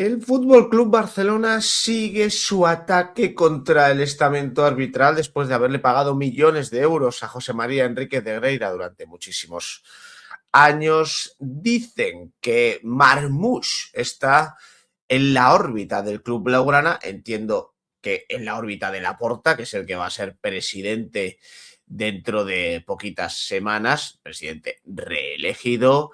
El Fútbol Club Barcelona sigue su ataque contra el estamento arbitral después de haberle pagado millones de euros a José María Enríquez de Greira durante muchísimos años. Dicen que Marmoush está en la órbita del club blaugrana. Entiendo que en la órbita de Laporta, que es el que va a ser presidente dentro de poquitas semanas, presidente reelegido.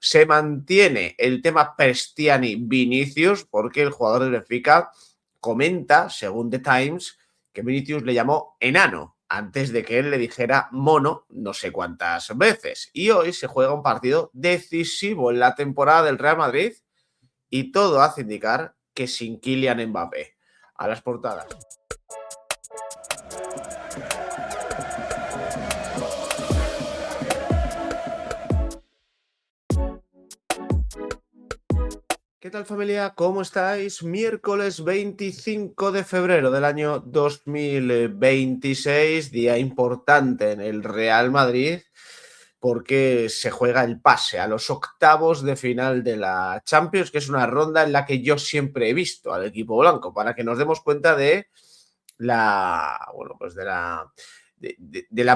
Se mantiene el tema Prestiani-Vinicius porque el jugador del Benfica comenta, según The Times, que Vinicius le llamó enano antes de que él le dijera mono no sé cuántas veces. Y hoy se juega un partido decisivo en la temporada del Real Madrid y todo hace indicar que sin Kylian Mbappé. A las portadas. ¿Qué tal, familia? ¿Cómo estáis? Miércoles 25 de febrero del año 2026, día importante en el Real Madrid porque se juega el pase a los octavos de final de la Champions, que es una ronda en la que yo siempre he visto al equipo blanco, para que nos demos cuenta de la, bueno, pues de la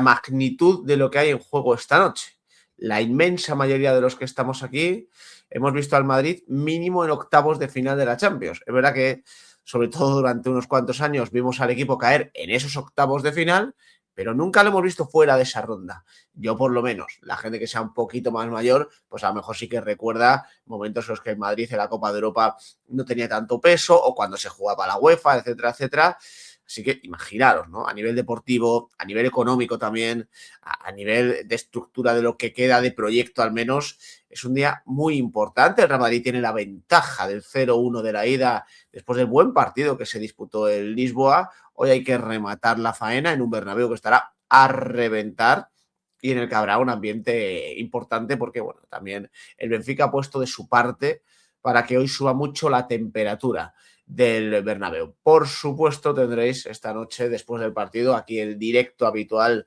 magnitud de lo que hay en juego esta noche. La inmensa mayoría de los que estamos aquí hemos visto al Madrid mínimo en octavos de final de la Champions. Es verdad que, sobre todo durante unos cuantos años, vimos al equipo caer en esos octavos de final, pero nunca lo hemos visto fuera de esa ronda. Yo, por lo menos, la gente que sea un poquito más mayor, pues a lo mejor sí que recuerda momentos en los que el Madrid en la Copa de Europa no tenía tanto peso, o cuando se jugaba la UEFA, etcétera, etcétera. Así que imaginaros, ¿no? A nivel deportivo, a nivel económico también, a nivel de estructura de lo que queda de proyecto al menos, es un día muy importante. El Real Madrid tiene la ventaja del 0-1 de la ida después del buen partido que se disputó en Lisboa. Hoy hay que rematar la faena en un Bernabéu que estará a reventar y en el que habrá un ambiente importante porque, bueno, también el Benfica ha puesto de su parte para que hoy suba mucho la temperatura del Bernabéu. Por supuesto, tendréis esta noche, después del partido, aquí el directo habitual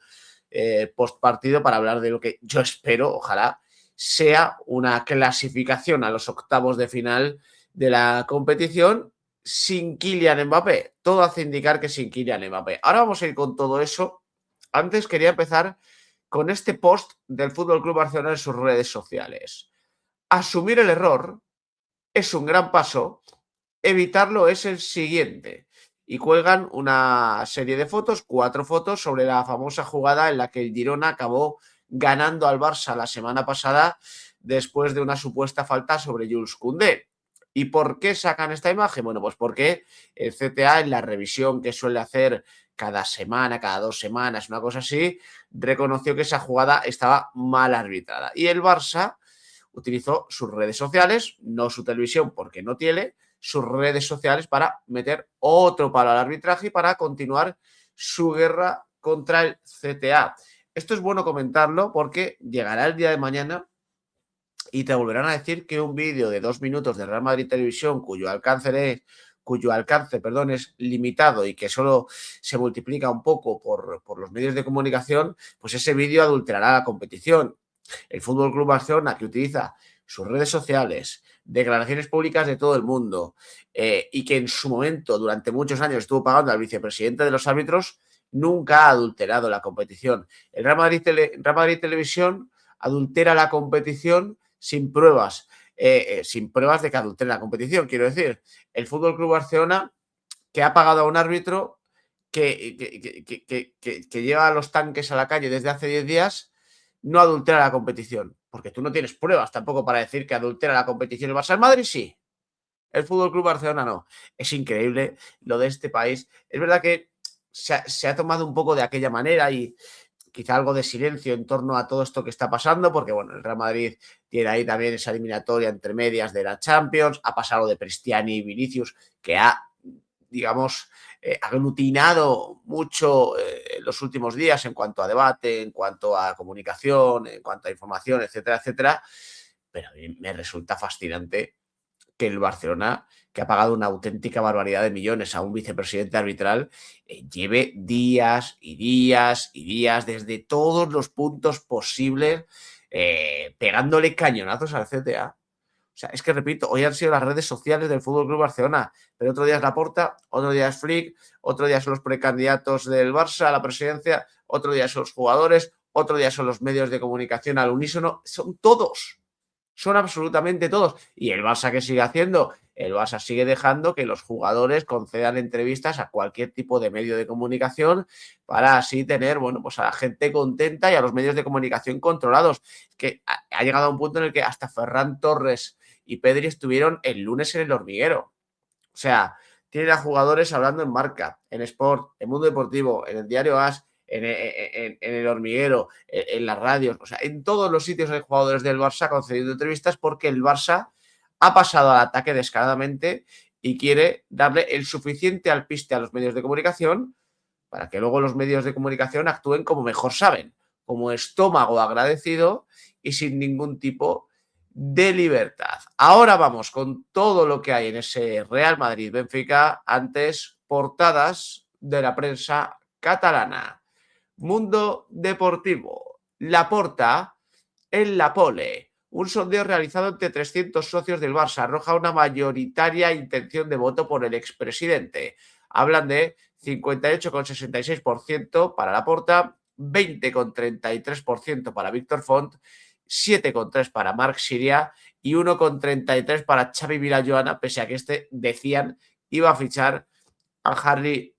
post partido para hablar de lo que yo espero, ojalá, sea una clasificación a los octavos de final de la competición sin Kylian Mbappé. Todo hace indicar que sin Kylian Mbappé. Ahora vamos a ir con todo eso. Antes quería empezar con este post del Fútbol Club Barcelona en sus redes sociales. Asumir el error es un gran paso. Evitarlo es el siguiente. Y cuelgan una serie de fotos, 4 fotos, sobre la famosa jugada en la que el Girona acabó ganando al Barça la semana pasada después de una supuesta falta sobre Jules Koundé. ¿Y por qué sacan esta imagen? Bueno, pues porque el CTA, en la revisión que suele hacer cada semana, cada 2 semanas, una cosa así, reconoció que esa jugada estaba mal arbitrada. Y el Barça utilizó sus redes sociales, no su televisión porque no tiene, sus redes sociales para meter otro palo al arbitraje y para continuar su guerra contra el CTA. Esto es bueno comentarlo porque llegará el día de mañana y te volverán a decir que un vídeo de 2 minutos de Real Madrid Televisión cuyo alcance, es limitado y que solo se multiplica un poco por los medios de comunicación, pues ese vídeo adulterará la competición. El Fútbol Club Barcelona, que utiliza sus redes sociales, declaraciones públicas de todo el mundo y que en su momento, durante muchos años, estuvo pagando al vicepresidente de los árbitros, nunca ha adulterado la competición. El Real Madrid Televisión adultera la competición sin pruebas de que adultere la competición. Quiero decir, el Fútbol Club Barcelona, que ha pagado a un árbitro que lleva los tanques a la calle desde hace 10 días, no adultera la competición, porque tú no tienes pruebas tampoco para decir que adultera la competición. El Barça, el Madrid sí, el Fútbol Club Barcelona no. Es increíble lo de este país. Es verdad que se ha tomado un poco de aquella manera y quizá algo de silencio en torno a todo esto que está pasando, porque bueno, el Real Madrid tiene ahí también esa eliminatoria entre medias de la Champions, ha pasado de Prestiani y Vinicius, que ha, digamos, aglutinado mucho en los últimos días en cuanto a debate, en cuanto a comunicación, en cuanto a información, etcétera, etcétera. Pero a mí me resulta fascinante que el Barcelona, que ha pagado una auténtica barbaridad de millones a un vicepresidente arbitral, lleve días y días y días desde todos los puntos posibles pegándole cañonazos al CTA. O sea, es que repito, hoy han sido las redes sociales del FC Barcelona, pero otro día es Laporta, otro día es Flick, otro día son los precandidatos del Barça a la presidencia, otro día son los jugadores, otro día son los medios de comunicación al unísono, son todos. Son absolutamente todos. ¿Y el Barça qué sigue haciendo? El Barça sigue dejando que los jugadores concedan entrevistas a cualquier tipo de medio de comunicación para así tener, bueno, pues a la gente contenta y a los medios de comunicación controlados. Que ha llegado a un punto en el que hasta Ferran Torres y Pedri estuvieron el lunes en El Hormiguero. O sea, tienen a jugadores hablando en Marca, en Sport, en Mundo Deportivo, en el diario AS, en El Hormiguero, en las radios, o sea, en todos los sitios hay jugadores del Barça concediendo entrevistas porque el Barça ha pasado al ataque descaradamente y quiere darle el suficiente alpiste a los medios de comunicación para que luego los medios de comunicación actúen como mejor saben, como estómago agradecido y sin ningún tipo de libertad. Ahora vamos con todo lo que hay en ese Real Madrid-Benfica, antes portadas de la prensa catalana. Mundo Deportivo. Laporta en la pole. Un sondeo realizado entre 300 socios del Barça arroja una mayoritaria intención de voto por el expresidente. Hablan de 58,66% para Laporta, 20,33% para Víctor Font, 7,3% para Marc Siria y 1,33% para Xavi Vilajoana, pese a que decían iba a fichar a Harry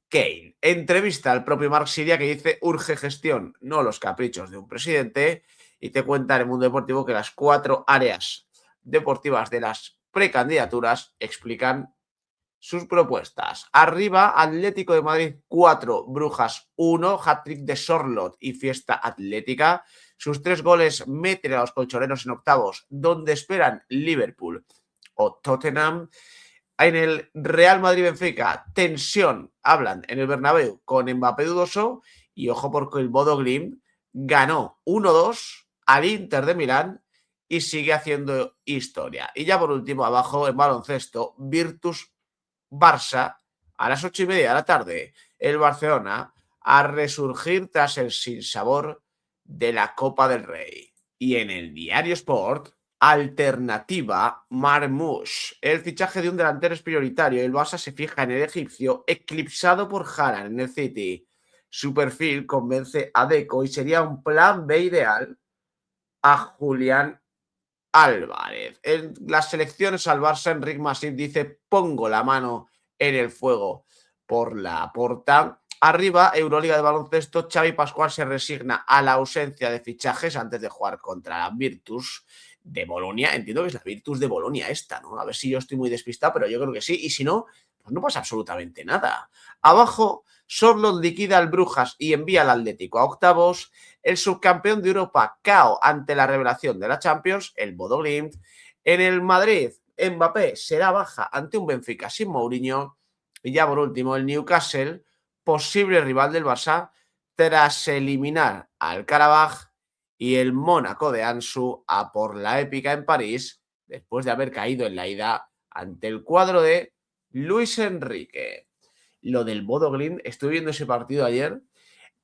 Kane. Entrevista al propio Marc Siria que dice urge gestión, no los caprichos de un presidente, y te cuenta en el Mundo Deportivo que las 4 áreas deportivas de las precandidaturas explican sus propuestas. Arriba, Atlético de Madrid 4, Brujas 1, hat-trick de Sorloth y fiesta atlética. Sus 3 goles meten a los colchoneros en octavos, donde esperan Liverpool o Tottenham. En el Real Madrid-Benfica, tensión, hablan en el Bernabéu con Mbappé dudoso y ojo porque el Bodo Glimt ganó 1-2 al Inter de Milán y sigue haciendo historia. Y ya por último, abajo en baloncesto, Virtus Barça a las 8:30 de la tarde. El Barcelona a resurgir tras el sinsabor de la Copa del Rey. Y en el Diario Sport, alternativa Marmoush. El fichaje de un delantero es prioritario. El Barça se fija en el egipcio, eclipsado por Haaland en el City. Su perfil convence a Deco y sería un plan B ideal a Julián Álvarez. En las selecciones al Barça, Enric Masip dice pongo la mano en el fuego por Laporta. Arriba, Euroliga de baloncesto, Xavi Pascual se resigna a la ausencia de fichajes antes de jugar contra la Virtus de Bolonia. Entiendo que es la Virtus de Bolonia esta, ¿no? A ver si yo estoy muy despistado, pero yo creo que sí. Y si no, pues no pasa absolutamente nada. Abajo, Sorloth liquida al Brujas y envía al Atlético a octavos. El subcampeón de Europa cao ante la revelación de la Champions, el Bodo Glimt. En el Madrid, Mbappé será baja ante un Benfica sin Mourinho. Y ya por último, el Newcastle, posible rival del Barça, tras eliminar al Karabaj, y el Mónaco de Ansu a por la épica en París, después de haber caído en la ida ante el cuadro de Luis Enrique. Lo del Bodo Glimt, estuve viendo ese partido ayer,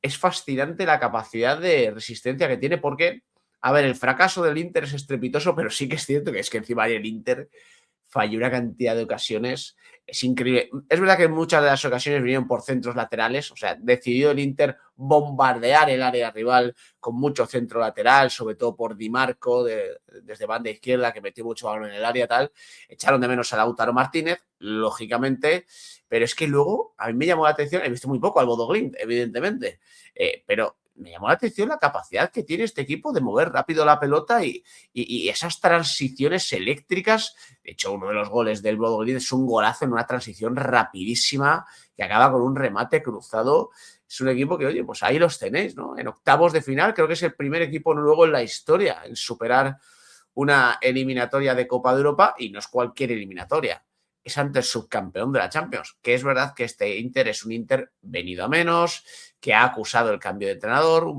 es fascinante la capacidad de resistencia que tiene porque, a ver, el fracaso del Inter es estrepitoso, pero sí que es cierto que es que encima el Inter falló una cantidad de ocasiones, es increíble. Es verdad que muchas de las ocasiones vinieron por centros laterales, o sea, decidió el Inter bombardear el área rival con mucho centro lateral, sobre todo por Di Marco, desde banda izquierda, que metió mucho balón en el área, tal. Echaron de menos a Lautaro Martínez, lógicamente, pero es que luego a mí me llamó la atención, he visto muy poco al Bodo Glimt, evidentemente, pero me llamó la atención la capacidad que tiene este equipo de mover rápido la pelota y esas transiciones eléctricas. De hecho, uno de los goles del Bodo Glimt es un golazo en una transición rapidísima que acaba con un remate cruzado. Es un equipo que, oye, pues ahí los tenéis, ¿no? En octavos de final creo que es el primer equipo noruego en la historia en superar una eliminatoria de Copa de Europa, y no es cualquier eliminatoria. Es ante el subcampeón de la Champions, que es verdad que este Inter es un Inter venido a menos, que ha acusado el cambio de entrenador,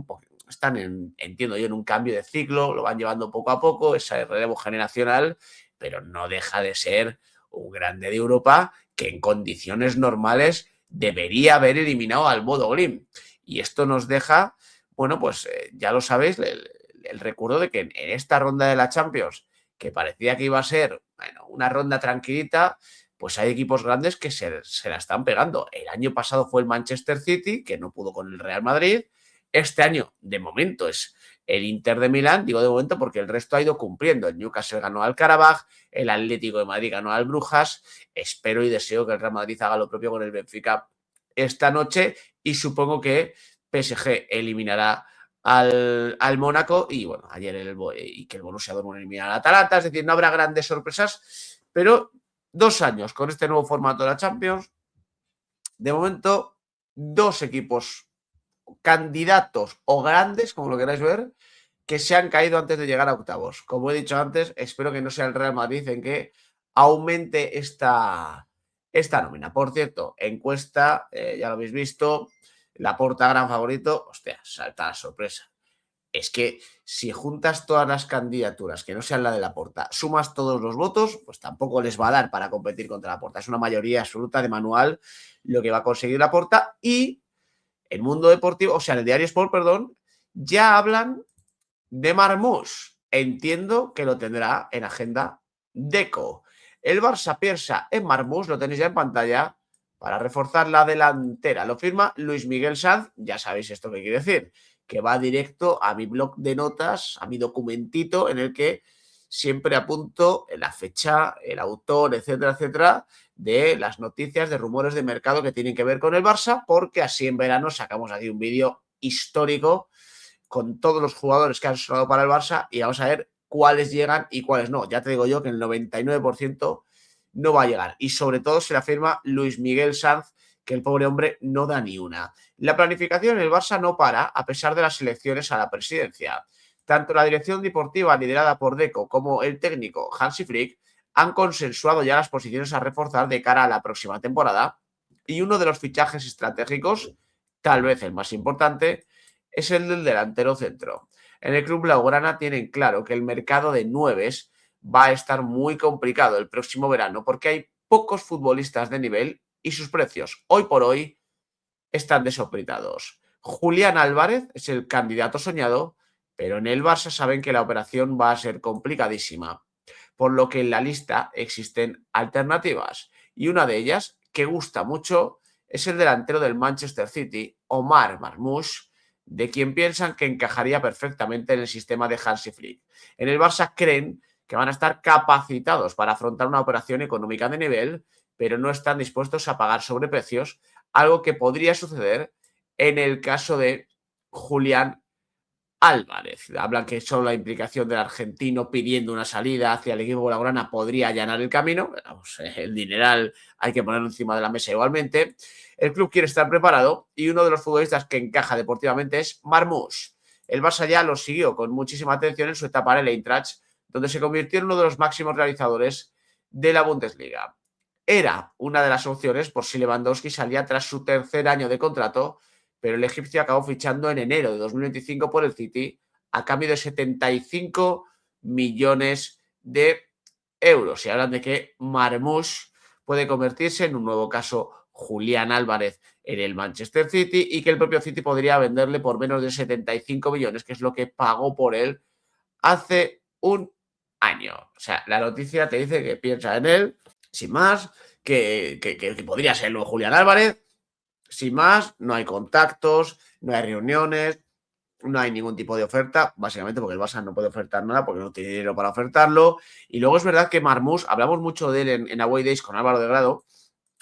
están entiendo yo, en un cambio de ciclo, lo van llevando poco a poco, ese relevo generacional, pero no deja de ser un grande de Europa que en condiciones normales debería haber eliminado al Bodo Glimt. Y esto nos deja, bueno, pues ya lo sabéis, el recuerdo de que en esta ronda de la Champions, que parecía que iba a ser, bueno, una ronda tranquilita, pues hay equipos grandes que se la están pegando. El año pasado fue el Manchester City, que no pudo con el Real Madrid. Este año, de momento, es el Inter de Milán, digo de momento porque el resto ha ido cumpliendo. El Newcastle ganó al Karabaj, el Atlético de Madrid ganó al Brujas. Espero y deseo que el Real Madrid haga lo propio con el Benfica esta noche y supongo que PSG eliminará al Mónaco y bueno, ayer y que el Borussia Dortmund eliminará al Atalanta, es decir, no habrá grandes sorpresas, pero 2 años con este nuevo formato de la Champions, de momento 2 equipos candidatos o grandes, como lo queráis ver, que se han caído antes de llegar a octavos. Como he dicho antes, espero que no sea el Real Madrid en que aumente esta nómina. Por cierto, encuesta, ya lo habéis visto, Laporta gran favorito, hostia, salta la sorpresa. Es que si juntas todas las candidaturas que no sean la de Laporta, sumas todos los votos, pues tampoco les va a dar para competir contra Laporta. Es una mayoría absoluta de manual lo que va a conseguir Laporta y el mundo deportivo, o sea, en el Diario Sport, perdón, ya hablan de Marmús. Entiendo que lo tendrá en agenda Deco. El Barça piensa en Marmús, lo tenéis ya en pantalla, para reforzar la delantera. Lo firma Luis Miguel Sanz, ya sabéis esto que quiere decir, que va directo a mi blog de notas, a mi documentito en el que siempre apunto la fecha, el autor, etcétera, etcétera, de las noticias, de rumores de mercado que tienen que ver con el Barça, porque así en verano sacamos aquí un vídeo histórico con todos los jugadores que han sonado para el Barça y vamos a ver cuáles llegan y cuáles no. Ya te digo yo que el 99% no va a llegar. Y sobre todo se le afirma Luis Miguel Sanz, que el pobre hombre no da ni una. La planificación en el Barça no para, a pesar de las elecciones a la presidencia. Tanto la dirección deportiva liderada por Deco como el técnico Hansi Flick han consensuado ya las posiciones a reforzar de cara a la próxima temporada y uno de los fichajes estratégicos, tal vez el más importante, es el del delantero centro. En el club blaugrana tienen claro que el mercado de nueves va a estar muy complicado el próximo verano porque hay pocos futbolistas de nivel y sus precios hoy por hoy están desorbitados. Julián Álvarez es el candidato soñado, pero en el Barça saben que la operación va a ser complicadísima, por lo que en la lista existen alternativas y una de ellas, que gusta mucho, es el delantero del Manchester City, Omar Marmoush, de quien piensan que encajaría perfectamente en el sistema de Hansi Flick. En el Barça creen que van a estar capacitados para afrontar una operación económica de nivel, pero no están dispuestos a pagar sobreprecios, algo que podría suceder en el caso de Julián Álvarez. Hablan que solo la implicación del argentino pidiendo una salida hacia el equipo blaugrana podría allanar el camino. Vamos, el dineral hay que ponerlo encima de la mesa igualmente. El club quiere estar preparado y uno de los futbolistas que encaja deportivamente es Marmoush. El Barça ya lo siguió con muchísima atención en su etapa en el Eintracht, donde se convirtió en uno de los máximos realizadores de la Bundesliga. Era una de las opciones por si Lewandowski salía tras su tercer año de contrato, pero el egipcio acabó fichando en enero de 2025 por el City a cambio de 75 millones de euros. Y hablan de que Marmoush puede convertirse en un nuevo caso Julián Álvarez en el Manchester City y que el propio City podría venderle por menos de 75 millones, que es lo que pagó por él hace un año. O sea, la noticia te dice que piensa en él, sin más, que podría ser luego Julián Álvarez. Sin más, no hay contactos, no hay reuniones, no hay ningún tipo de oferta, básicamente porque el Barça no puede ofertar nada porque no tiene dinero para ofertarlo. Y luego es verdad que Marmoush, hablamos mucho de él en Away Days con Álvaro de Grado,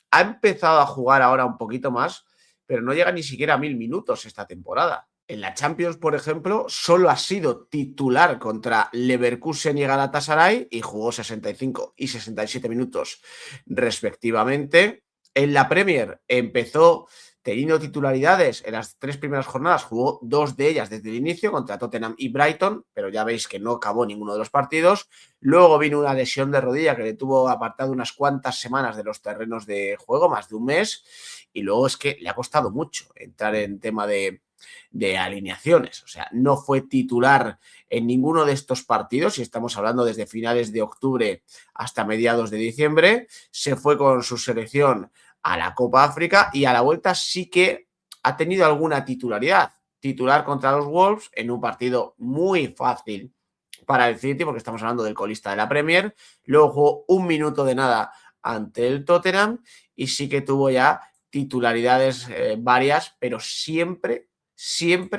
ha empezado a jugar ahora un poquito más, pero no llega ni siquiera a 1000 minutos esta temporada. En la Champions, por ejemplo, solo ha sido titular contra Leverkusen y Galatasaray y jugó 65 y 67 minutos respectivamente. En la Premier empezó teniendo titularidades en las 3 primeras jornadas, jugó 2 de ellas desde el inicio contra Tottenham y Brighton, pero ya veis que no acabó ninguno de los partidos. Luego vino una lesión de rodilla que le tuvo apartado unas cuantas semanas de los terrenos de juego, más de un mes, y luego es que le ha costado mucho entrar en tema de alineaciones. O sea, no fue titular en ninguno de estos partidos y estamos hablando desde finales de octubre hasta mediados de diciembre. Se fue con su selección a la Copa África y a la vuelta sí que ha tenido alguna titularidad. Titular contra los Wolves en un partido muy fácil para el City, porque estamos hablando del colista de la Premier. Luego jugó un minuto de nada ante el Tottenham y sí que tuvo ya titularidades varias, pero siempre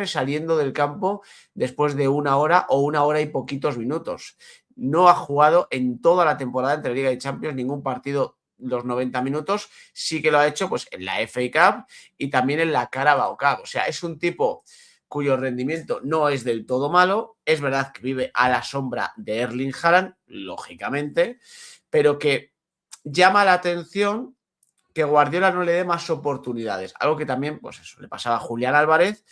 saliendo del campo después de 1 hora o 1 hora y poquitos minutos. No ha jugado en toda la temporada entre Liga y Champions ningún partido los 90 minutos, sí que lo ha hecho pues en la FA Cup y también en la Carabao Cup. O sea, es un tipo cuyo rendimiento no es del todo malo. Es verdad que vive a la sombra de Erling Haaland, lógicamente, pero que llama la atención que Guardiola no le dé más oportunidades. Algo que también, pues eso, le pasaba a Julián Álvarez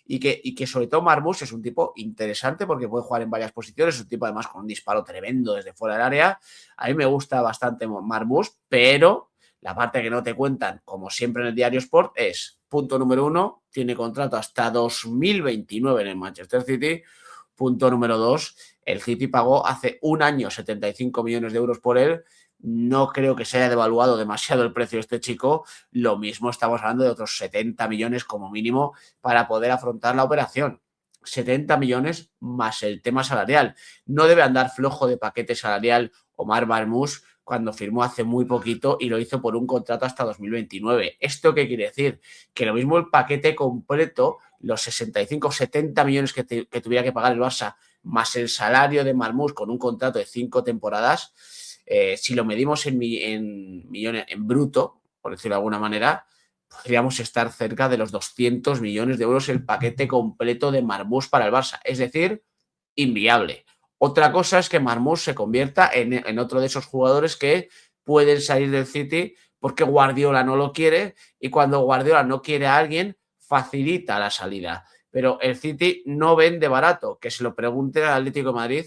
y que sobre todo Marmús es un tipo interesante porque puede jugar en varias posiciones, es un tipo además con un disparo tremendo desde fuera del área. A mí me gusta bastante Marmús, pero la parte que no te cuentan, como siempre en el Diario Sport, es, punto número 1, tiene contrato hasta 2029 en el Manchester City. Punto número 2, el City pagó hace un año 75 millones de euros por él. No creo que se haya devaluado demasiado el precio de este chico. Lo mismo estamos hablando de otros 70 millones como mínimo para poder afrontar la operación. 70 millones más el tema salarial. No debe andar flojo de paquete salarial Omar Marmús cuando firmó hace muy poquito y lo hizo por un contrato hasta 2029. ¿Esto qué quiere decir? Que lo mismo el paquete completo, los 65 70 millones que tuviera que pagar el Barça, más el salario de Marmús con un contrato de 5 temporadas, si lo medimos en millones, en bruto, por decirlo de alguna manera, podríamos estar cerca de los 200 millones de euros el paquete completo de Marmús para el Barça. Es decir, inviable. Otra cosa es que Marmús se convierta en otro de esos jugadores que pueden salir del City porque Guardiola no lo quiere y cuando Guardiola no quiere a alguien, facilita la salida. Pero el City no vende barato, que se lo pregunte al Atlético de Madrid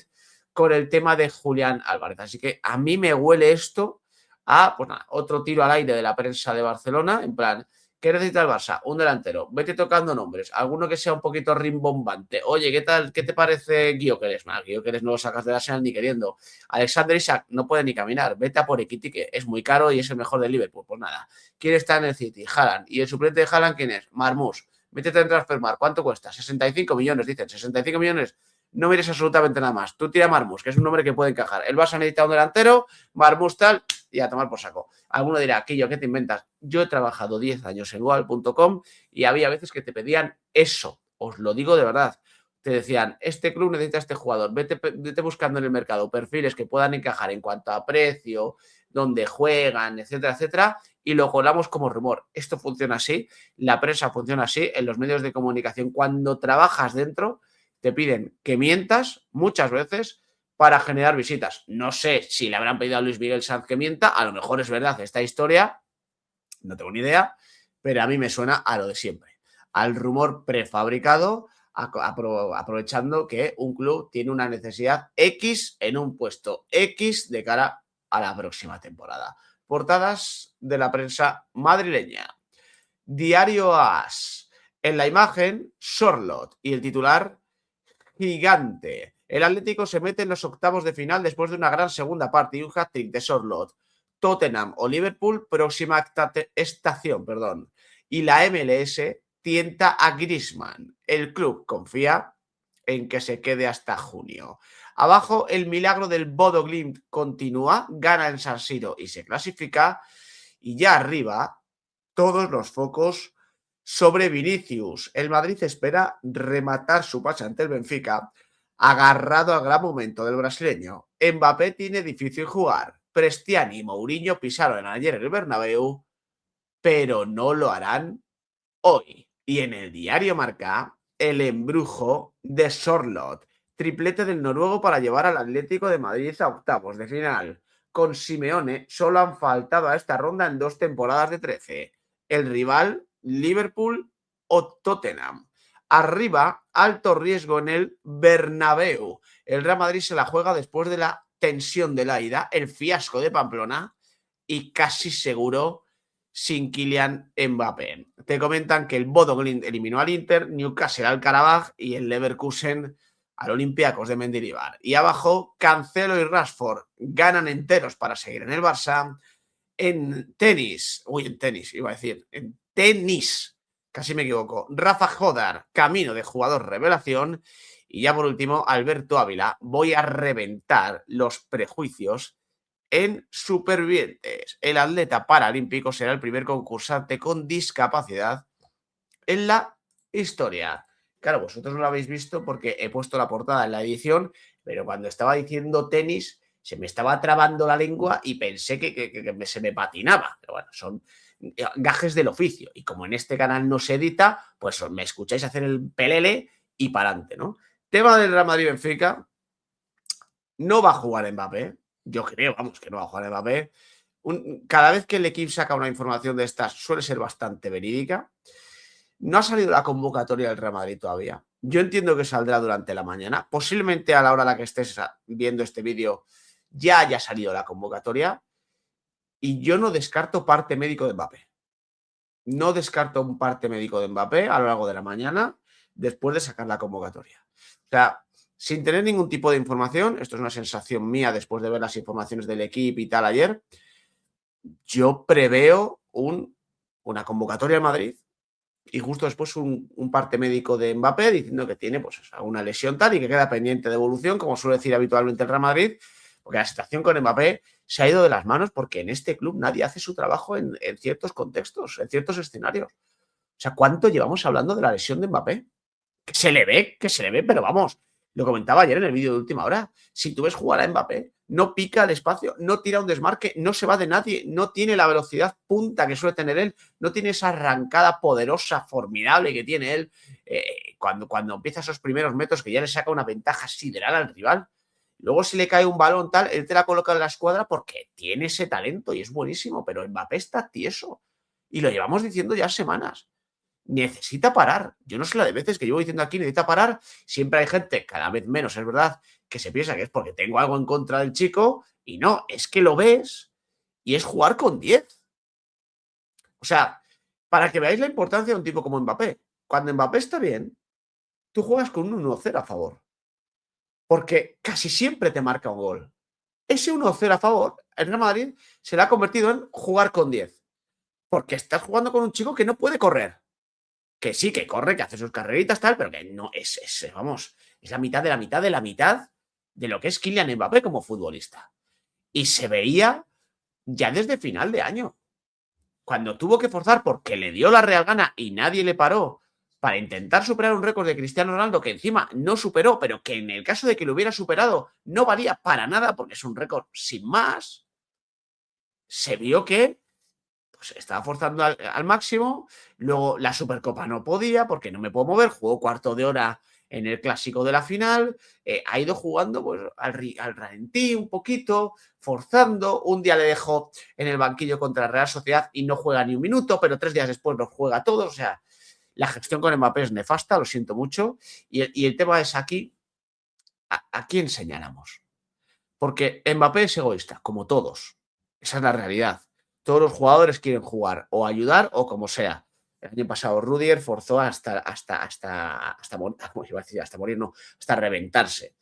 con el tema de Julián Álvarez. Así que a mí me huele esto a, pues nada, otro tiro al aire de la prensa de Barcelona, en plan, ¿qué necesita el Barça? Un delantero. Vete tocando nombres. Alguno que sea un poquito rimbombante. Oye, ¿qué tal? ¿Qué te parece Gyökeres? Gyökeres no lo sacas del Arsenal ni queriendo. Alexander Isak no puede ni caminar. Vete a por Ekitike, que es muy caro y es el mejor del Liverpool. Pues nada. ¿Quién está en el City? Haaland. ¿Y el suplente de Haaland quién es? Marmús. Métete en Transfermarkt. ¿Cuánto cuesta? 65 millones, dicen. 65 millones. No mires absolutamente nada más. Tú tira Marmús, que es un nombre que puede encajar. El Barça necesita un delantero, Marmús tal, y a tomar por saco. Alguno dirá, Quillo, ¿qué te inventas? Yo he trabajado 10 años en Goal.com y había veces que te pedían eso. Os lo digo de verdad. Te decían, este club necesita a este jugador. Vete buscando en el mercado perfiles que puedan encajar en cuanto a precio, dónde juegan, etcétera, etcétera, y lo colamos como rumor. Esto funciona así, la prensa funciona así, en los medios de comunicación. Cuando trabajas dentro, te piden que mientas muchas veces para generar visitas. No sé si le habrán pedido a Luis Miguel Sanz que mienta, a lo mejor es verdad esta historia, no tengo ni idea, pero a mí me suena a lo de siempre, al rumor prefabricado, aprovechando que un club tiene una necesidad X en un puesto X de cara a la próxima temporada. Portadas de la prensa madrileña. Diario AS. En la imagen, Sorloth y el titular, gigante. El Atlético se mete en los octavos de final después de una gran segunda parte y un hat-trick de Sorloth. Tottenham o Liverpool, próxima estación, perdón. Y la MLS tienta a Griezmann. El club confía en que se quede hasta junio. Abajo, el milagro del Bodo Glimt continúa, gana en San Siro y se clasifica. Y ya arriba, todos los focos sobre Vinicius. El Madrid espera rematar su pacha ante el Benfica, agarrado al gran momento del brasileño. Mbappé tiene difícil jugar. Prestiani y Mourinho pisaron ayer el Bernabéu, pero no lo harán hoy. Y en el diario Marca, el embrujo de Sorloth. Triplete del noruego para llevar al Atlético de Madrid a octavos de final. Con Simeone solo han faltado a esta ronda en 2 temporadas de 13. El rival, Liverpool o Tottenham. Arriba, alto riesgo en el Bernabéu. El Real Madrid se la juega después de la tensión de la ida, el fiasco de Pamplona y casi seguro sin Kylian Mbappé. Te comentan que el Bodo Glimt eliminó al Inter, Newcastle al Karabaj y el Leverkusen al Olympiacos de Mendilibar. Y abajo, Cancelo y Rashford ganan enteros para seguir en el Barça. En tenis, en tenis, casi me equivoco. Rafa Jodar, camino de jugador revelación. Y ya por último, Alberto Ávila, voy a reventar los prejuicios en Supervivientes. El atleta paralímpico será el primer concursante con discapacidad en la historia. Claro, vosotros no lo habéis visto porque he puesto la portada en la edición, pero cuando estaba diciendo tenis se me estaba trabando la lengua y pensé que se me patinaba. Pero bueno, son gajes del oficio. Y como en este canal no se edita, pues me escucháis hacer el pelele y para adelante, ¿no? Tema del Real Madrid-Benfica. No va a jugar Mbappé. Yo creo, vamos, que no va a jugar Mbappé. Cada vez que el equipo saca una información de estas suele ser bastante verídica. No ha salido la convocatoria del Real Madrid todavía. Yo entiendo que saldrá durante la mañana. Posiblemente a la hora a la que estés viendo este vídeo ya haya salido la convocatoria. Y yo no descarto parte médico de Mbappé. No descarto un parte médico de Mbappé a lo largo de la mañana después de sacar la convocatoria. O sea, sin tener ningún tipo de información, esto es una sensación mía después de ver las informaciones del equipo y tal ayer, yo preveo una convocatoria en Madrid y justo después un parte médico de Mbappé diciendo que tiene pues una lesión tal y que queda pendiente de evolución, como suele decir habitualmente el Real Madrid, porque la situación con Mbappé se ha ido de las manos porque en este club nadie hace su trabajo en ciertos contextos, en ciertos escenarios. O sea, ¿cuánto llevamos hablando de la lesión de Mbappé? Que se le ve, pero vamos, lo comentaba ayer en el vídeo de última hora. Si tú ves jugar a Mbappé, no pica al espacio, no tira un desmarque, no se va de nadie, no tiene la velocidad punta que suele tener él, no tiene esa arrancada poderosa, formidable que tiene él cuando empieza esos primeros metros que ya le saca una ventaja sideral al rival. Luego si le cae un balón tal, él te la coloca en la escuadra porque tiene ese talento y es buenísimo, pero Mbappé está tieso. Y lo llevamos diciendo ya semanas. Necesita parar. Yo no sé la de veces que llevo diciendo aquí, necesita parar. Siempre hay gente, cada vez menos, es verdad, que se piensa que es porque tengo algo en contra del chico y no, es que lo ves y es jugar con 10. O sea, para que veáis la importancia de un tipo como Mbappé. Cuando Mbappé está bien, tú juegas con un 1-0 a favor. Porque casi siempre te marca un gol. Ese 1-0 a favor, el Real Madrid se le ha convertido en jugar con 10. Porque estás jugando con un chico que no puede correr. Que sí, que corre, que hace sus carreritas, tal, pero que no vamos, es la mitad de la mitad de la mitad de lo que es Kylian Mbappé como futbolista. Y se veía ya desde final de año, cuando tuvo que forzar porque le dio la real gana y nadie le paró para intentar superar un récord de Cristiano Ronaldo que encima no superó, pero que en el caso de que lo hubiera superado no valía para nada porque es un récord sin más, se vio que pues estaba forzando al máximo. Luego la Supercopa no podía porque no me puedo mover. Jugó cuarto de hora en el clásico de la final. Ha ido jugando pues, al ralentí un poquito, forzando. Un día le dejó en el banquillo contra la Real Sociedad y no juega ni un minuto, pero 3 días después los juega todos. O sea, la gestión con Mbappé es nefasta, lo siento mucho. Y el tema es aquí, ¿a quién señalamos? Porque Mbappé es egoísta, como todos. Esa es la realidad. Todos los jugadores quieren jugar o ayudar o como sea. El año pasado Rudiger forzó hasta morir, no, hasta reventarse.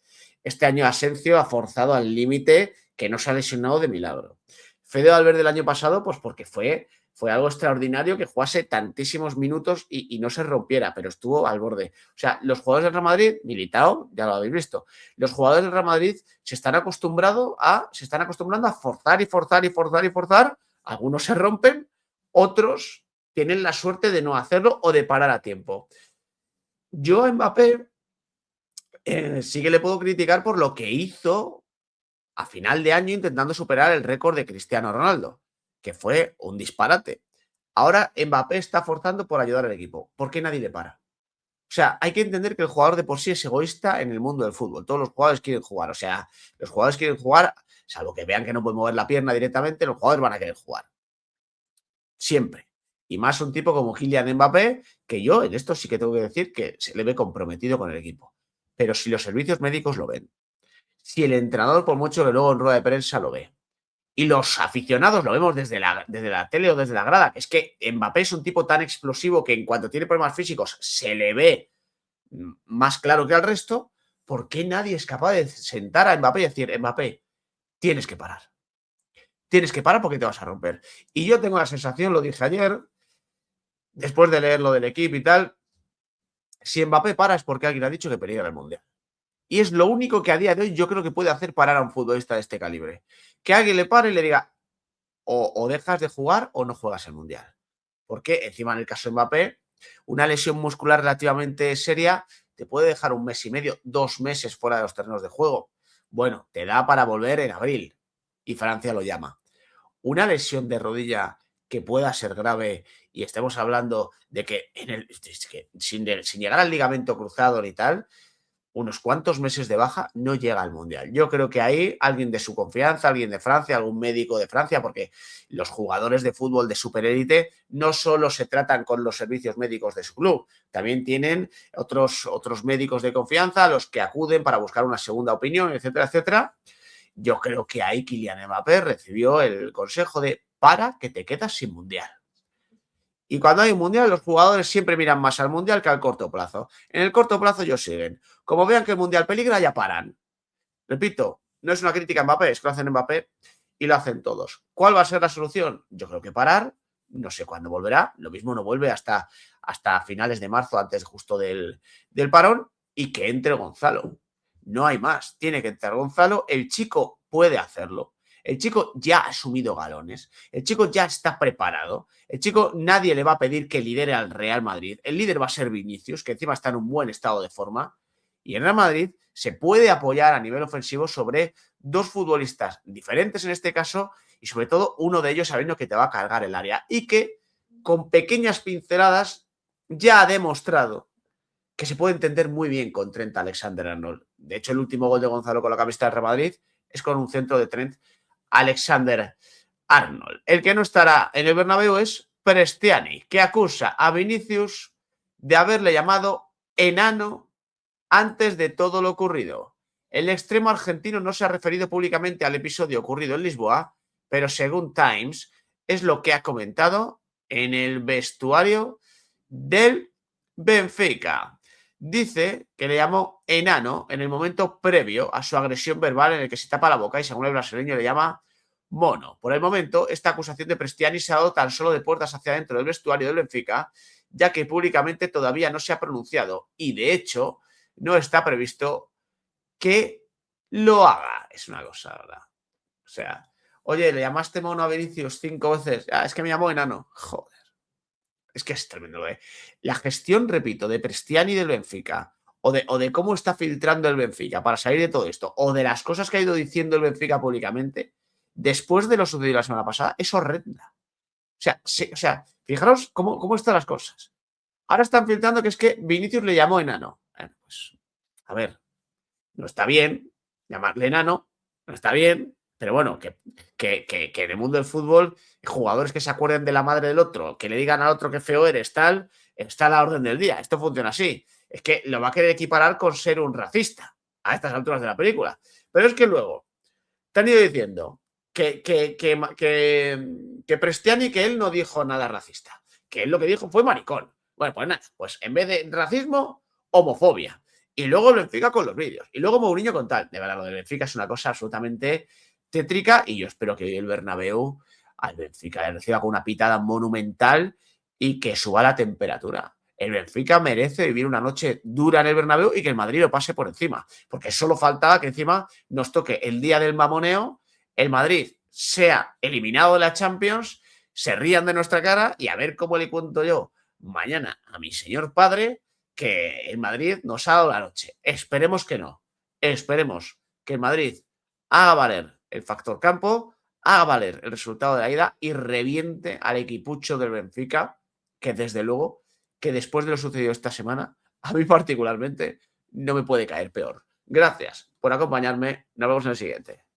Este año Asensio ha forzado al límite que no se ha lesionado de milagro. Fede Valverde el año pasado, pues porque fue algo extraordinario que jugase tantísimos minutos y no se rompiera, pero estuvo al borde. O sea, los jugadores del Real Madrid, Militao, ya lo habéis visto, los jugadores del Real Madrid se están acostumbrando a forzar y forzar y forzar y forzar. Algunos se rompen, otros tienen la suerte de no hacerlo o de parar a tiempo. Yo a Mbappé sí que le puedo criticar por lo que hizo a final de año intentando superar el récord de Cristiano Ronaldo, que fue un disparate. Ahora Mbappé está forzando por ayudar al equipo. ¿Por qué nadie le para? O sea, hay que entender que el jugador de por sí es egoísta en el mundo del fútbol. Todos los jugadores quieren jugar. O sea, los jugadores quieren jugar, salvo que vean que no pueden mover la pierna directamente, los jugadores van a querer jugar. Siempre. Y más un tipo como Kylian Mbappé, que yo en esto sí que tengo que decir que se le ve comprometido con el equipo. Pero si los servicios médicos lo ven, si el entrenador, por mucho que luego en rueda de prensa lo ve, y los aficionados lo vemos desde la tele o desde la grada, es que Mbappé es un tipo tan explosivo que en cuanto tiene problemas físicos se le ve más claro que al resto. ¿Por qué nadie es capaz de sentar a Mbappé y decir, Mbappé, tienes que parar? Tienes que parar porque te vas a romper. Y yo tengo la sensación, lo dije ayer, después de leer lo del equipo y tal, si Mbappé para es porque alguien ha dicho que peligra el Mundial. Y es lo único que a día de hoy yo creo que puede hacer parar a un futbolista de este calibre. Que alguien le pare y le diga, o dejas de jugar o no juegas el Mundial. Porque encima en el caso de Mbappé, una lesión muscular relativamente seria te puede dejar 1 mes y medio, 2 meses fuera de los terrenos de juego. Bueno, te da para volver en abril y Francia lo llama. Una lesión de rodilla que pueda ser grave y estemos hablando de que, sin llegar al ligamento cruzado ni tal, unos cuantos meses de baja, no llega al Mundial. Yo creo que ahí alguien de su confianza, alguien de Francia, algún médico de Francia, porque los jugadores de fútbol de superélite no solo se tratan con los servicios médicos de su club, también tienen otros médicos de confianza a los que acuden para buscar una segunda opinión, etcétera, etcétera. Yo creo que ahí Kylian Mbappé recibió el consejo de para que te quedas sin Mundial. Y cuando hay un mundial, los jugadores siempre miran más al mundial que al corto plazo. En el corto plazo ellos siguen. Como vean que el mundial peligra, ya paran. Repito, no es una crítica a Mbappé, es que lo hacen Mbappé y lo hacen todos. ¿Cuál va a ser la solución? Yo creo que parar. No sé cuándo volverá. Lo mismo no vuelve hasta finales de marzo, antes justo del parón. Y que entre Gonzalo. No hay más. Tiene que entrar Gonzalo. El chico puede hacerlo. El chico ya ha asumido galones. El chico ya está preparado. El chico, nadie le va a pedir que lidere al Real Madrid. El líder va a ser Vinicius, que encima está en un buen estado de forma. Y en Real Madrid se puede apoyar a nivel ofensivo sobre dos futbolistas diferentes en este caso y sobre todo uno de ellos sabiendo que te va a cargar el área y que con pequeñas pinceladas ya ha demostrado que se puede entender muy bien con Trent Alexander-Arnold. De hecho, el último gol de Gonzalo con la camiseta del Real Madrid es con un centro de Trent Alexander-Arnold. El que no estará en el Bernabéu es Prestiani, que acusa a Vinicius de haberle llamado enano antes de todo lo ocurrido. El extremo argentino no se ha referido públicamente al episodio ocurrido en Lisboa, pero según Times es lo que ha comentado en el vestuario del Benfica. Dice que le llamó enano en el momento previo a su agresión verbal en el que se tapa la boca y según el brasileño le llama mono. Por el momento, esta acusación de Prestiani se ha dado tan solo de puertas hacia adentro del vestuario del Benfica, ya que públicamente todavía no se ha pronunciado y de hecho no está previsto que lo haga. Es una cosa, ¿verdad? O sea, oye, le llamaste mono a Vinicius 5 veces. Ah, es que me llamó enano. Joder. Es que es tremendo, ¿eh? La gestión, repito, de Prestiani del Benfica, o de cómo está filtrando el Benfica para salir de todo esto, o de las cosas que ha ido diciendo el Benfica públicamente, después de lo sucedido la semana pasada, es horrenda. O sea, fijaros cómo están las cosas. Ahora están filtrando que es que Vinicius le llamó enano. Bueno, pues, a ver, no está bien llamarle enano, no está bien, pero bueno, que en el mundo del fútbol, jugadores que se acuerden de la madre del otro, que le digan al otro que feo eres, tal, está a la orden del día. Esto funciona así. Es que lo va a querer equiparar con ser un racista a estas alturas de la película. Pero es que luego te han ido diciendo que Prestiani, que él no dijo nada racista, que él lo que dijo fue maricón. Bueno, pues nada, pues en vez de racismo, homofobia. Y luego el Benfica con los vídeos. Y luego Mourinho con tal. De verdad, lo del Benfica es una cosa absolutamente tétrica y yo espero que hoy el Bernabéu al Benfica le reciba con una pitada monumental y que suba la temperatura. El Benfica merece vivir una noche dura en el Bernabéu y que el Madrid lo pase por encima. Porque solo faltaba que encima nos toque el día del mamoneo, el Madrid sea eliminado de la Champions, se rían de nuestra cara y a ver cómo le cuento yo mañana a mi señor padre que el Madrid nos ha dado la noche. Esperemos que no. Esperemos que el Madrid haga valer el factor campo, haga valer el resultado de la ida y reviente al equipucho del Benfica, que desde luego, que después de lo sucedido esta semana, a mí particularmente no me puede caer peor. Gracias por acompañarme. Nos vemos en el siguiente.